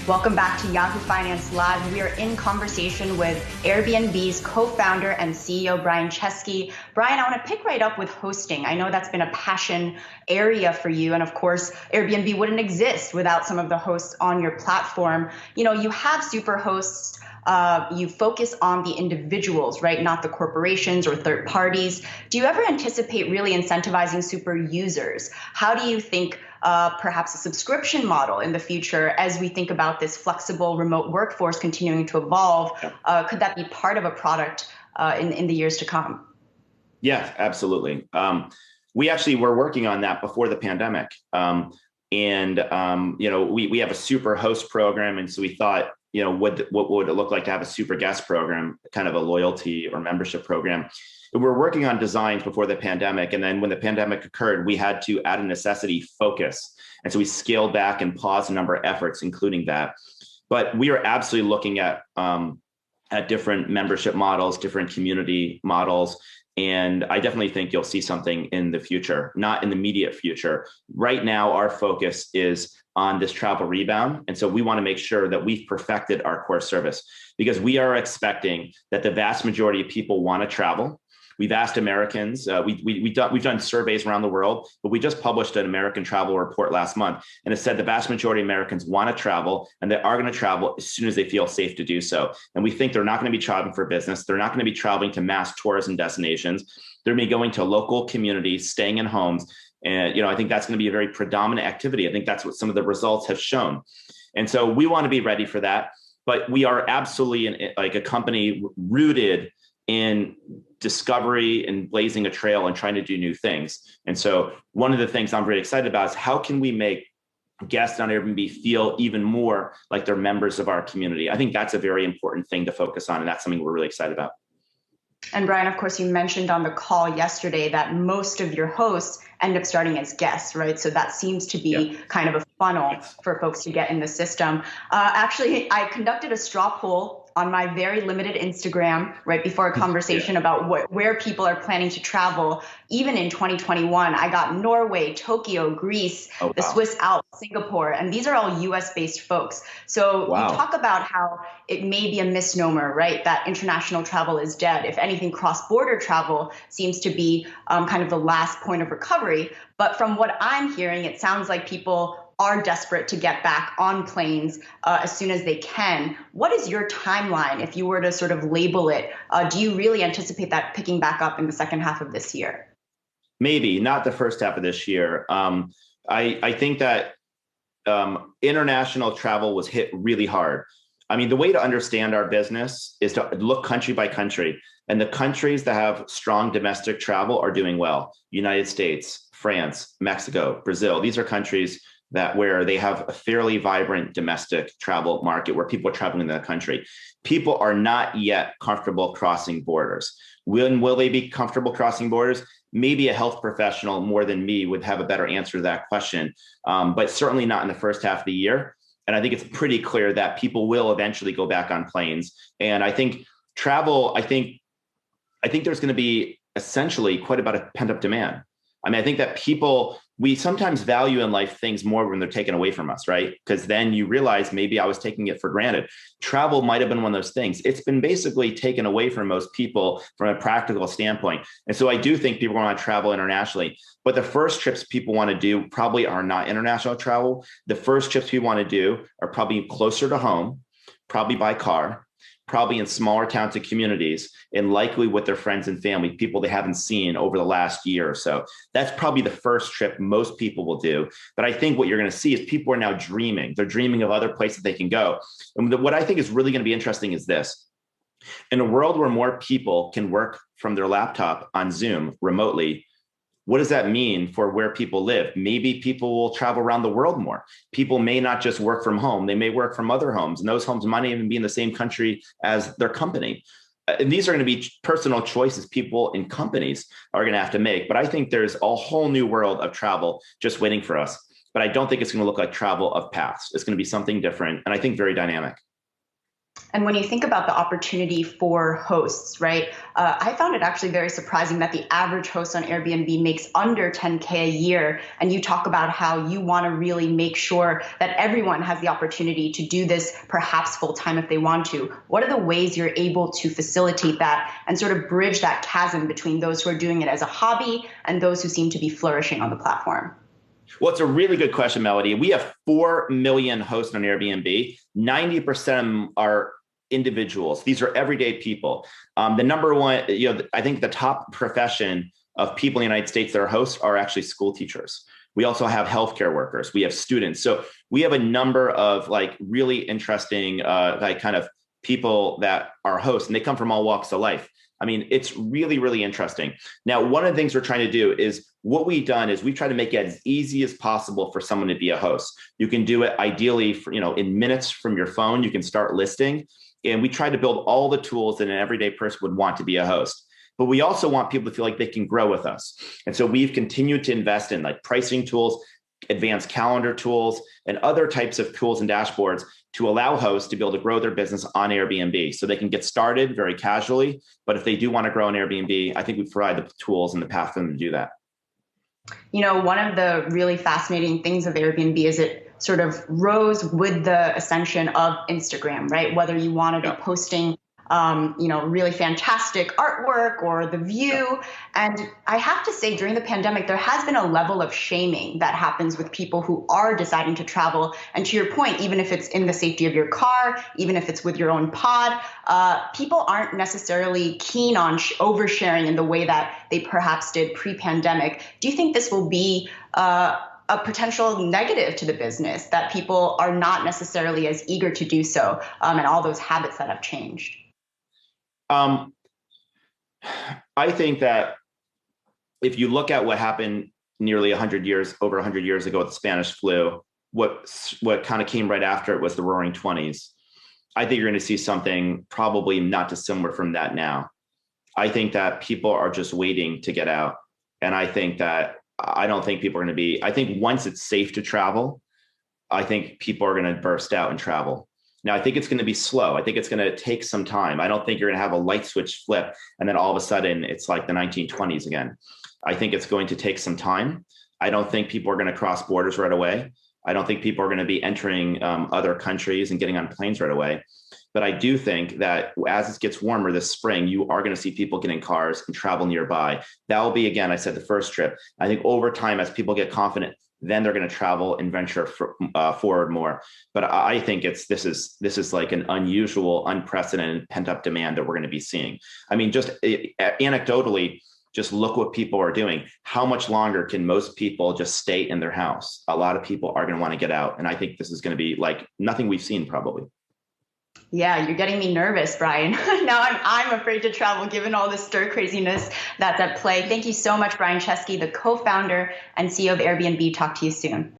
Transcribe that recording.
Welcome back to Yahoo Finance Live. We are in conversation with Airbnb's co-founder and CEO, Brian Chesky. Brian, I want to pick right up with hosting. I know that's been a passion area for you. And of course, Airbnb wouldn't exist without some of the hosts on your platform. You know, you have super hosts. You focus on the individuals, right? Not the corporations or third parties. Do you ever anticipate really incentivizing super users? How do you think perhaps a subscription model in the future as we think about this flexible remote workforce continuing to evolve? Could that be part of a product in the years to come? Yeah, absolutely. We actually were working on that before the pandemic. We have a super host program. And so we thought, what would it look like to have a super guest program, kind of a loyalty or membership program? And we're working on designs before the pandemic. And then when the pandemic occurred, we had to, out of necessity, focus. And so we scaled back and paused a number of efforts, including that. But we are absolutely looking at different membership models, different community models. And I definitely think you'll see something in the future, not in the immediate future. Right now, our focus is on this travel rebound. And so we want to make sure that we've perfected our core service, because we are expecting that the vast majority of people want to travel. We've asked Americans, we've done surveys around the world, but we just published an American travel report last month. And it said the vast majority of Americans want to travel, and they are going to travel as soon as they feel safe to do so. And we think they're not going to be traveling for business. They're not going to be traveling to mass tourism destinations. They're going to be going to local communities, staying in homes. And, I think that's going to be a very predominant activity. I think that's what some of the results have shown. And so we want to be ready for that. But we are absolutely a company rooted in discovery and blazing a trail and trying to do new things. And so one of the things I'm very excited about is how can we make guests on Airbnb feel even more like they're members of our community? I think that's a very important thing to focus on. And that's something we're really excited about. And Brian, of course, you mentioned on the call yesterday that most of your hosts end up starting as guests, right? So that seems to be kind of a funnel for folks to get in the system. Actually, I conducted a straw poll on my very limited Instagram right before a conversation about where people are planning to travel. Even in 2021, I got Norway, Tokyo, Greece, the Swiss Alps, Singapore, and these are all US-based folks. So you talk about how it may be a misnomer, right? That international travel is dead. If anything, cross-border travel seems to be kind of the last point of recovery. But from what I'm hearing, it sounds like people are desperate to get back on planes as soon as they can. What is your timeline if you were to sort of label it? Do you really anticipate that picking back up in the second half of this year? Maybe, not the first half of this year. I think that international travel was hit really hard. I mean, the way to understand our business is to look country by country. And the countries that have strong domestic travel are doing well. United States, France, Mexico, Brazil. These are countries where they have a fairly vibrant domestic travel market where people are traveling in the country. People are not yet comfortable crossing borders. When will they be comfortable crossing borders? Maybe a health professional more than me would have a better answer to that question, but certainly not in the first half of the year. And I think it's pretty clear that people will eventually go back on planes. And I think travel, I think there's going to be essentially quite about a pent-up demand. I mean, I think that we sometimes value in life things more when they're taken away from us, right? Because then you realize maybe I was taking it for granted. Travel might have been one of those things. It's been basically taken away from most people from a practical standpoint. And so I do think people want to travel internationally. But the first trips people want to do probably are not international travel. The first trips we want to do are probably closer to home, probably by car, probably in smaller towns and communities, and likely with their friends and family, people they haven't seen over the last year or so. That's probably the first trip most people will do. But I think what you're going to see is people are now dreaming. They're dreaming of other places they can go. And what I think is really going to be interesting is this. In a world where more people can work from their laptop on Zoom remotely, what does that mean for where people live? Maybe people will travel around the world more. People may not just work from home. They may work from other homes, and those homes might not even be in the same country as their company. And these are going to be personal choices people in companies are going to have to make. But I think there's a whole new world of travel just waiting for us. But I don't think it's going to look like travel of past. It's going to be something different, and I think very dynamic. And when you think about the opportunity for hosts, right, I found it actually very surprising that the average host on Airbnb makes under 10K a year. And you talk about how you want to really make sure that everyone has the opportunity to do this perhaps full time if they want to. What are the ways you're able to facilitate that and sort of bridge that chasm between those who are doing it as a hobby and those who seem to be flourishing on the platform? Well, it's a really good question, Melody. We have 4 million hosts on Airbnb. 90% of them are individuals. These are everyday people. The number one, I think the top profession of people in the United States that are hosts are actually school teachers. We also have healthcare workers. We have students. So we have a number of like really interesting like kind of people that are hosts, and they come from all walks of life. I mean, it's really, really interesting. Now, one of the things we're trying to do is what we've done is we've tried to make it as easy as possible for someone to be a host. You can do it ideally for, in minutes from your phone. You can start listing. And we try to build all the tools that an everyday person would want to be a host. But we also want people to feel like they can grow with us. And so we've continued to invest in like pricing tools, advanced calendar tools, and other types of tools and dashboards to allow hosts to be able to grow their business on Airbnb. So they can get started very casually. But if they do want to grow on Airbnb, I think we provide the tools and the path for them to do that. One of the really fascinating things of Airbnb is it sort of rose with the ascension of Instagram, right? Whether you want to be posting, really fantastic artwork or the view. And I have to say, during the pandemic, there has been a level of shaming that happens with people who are deciding to travel. And to your point, even if it's in the safety of your car, even if it's with your own pod, people aren't necessarily keen on oversharing in the way that they perhaps did pre-pandemic. Do you think this will be a potential negative to the business, that people are not necessarily as eager to do so, and all those habits that have changed? I think that if you look at what happened nearly over 100 years ago with the Spanish flu, what kind of came right after it was the Roaring 20s. I think you're going to see something probably not dissimilar from that now. I think that people are just waiting to get out. And I don't think people are going to be, I think once it's safe to travel, I think people are going to burst out and travel. Now, I think it's going to be slow. I think it's going to take some time. I don't think you're going to have a light switch flip and then all of a sudden it's like the 1920s again. I think it's going to take some time. I don't think people are going to cross borders right away. I don't think people are going to be entering other countries and getting on planes right away. But I do think that as it gets warmer this spring, you are going to see people get in cars and travel nearby. That will be, again, I said the first trip. I think over time, as people get confident, then they're going to travel and venture forward more. But I think this is like an unusual, unprecedented pent-up demand that we're going to be seeing. I mean, just anecdotally, just look what people are doing. How much longer can most people just stay in their house? A lot of people are going to want to get out. And I think this is going to be like nothing we've seen probably. Yeah, you're getting me nervous, Brian. Now I'm afraid to travel given all the stir craziness that's at play. Thank you so much, Brian Chesky, the co-founder and CEO of Airbnb. Talk to you soon.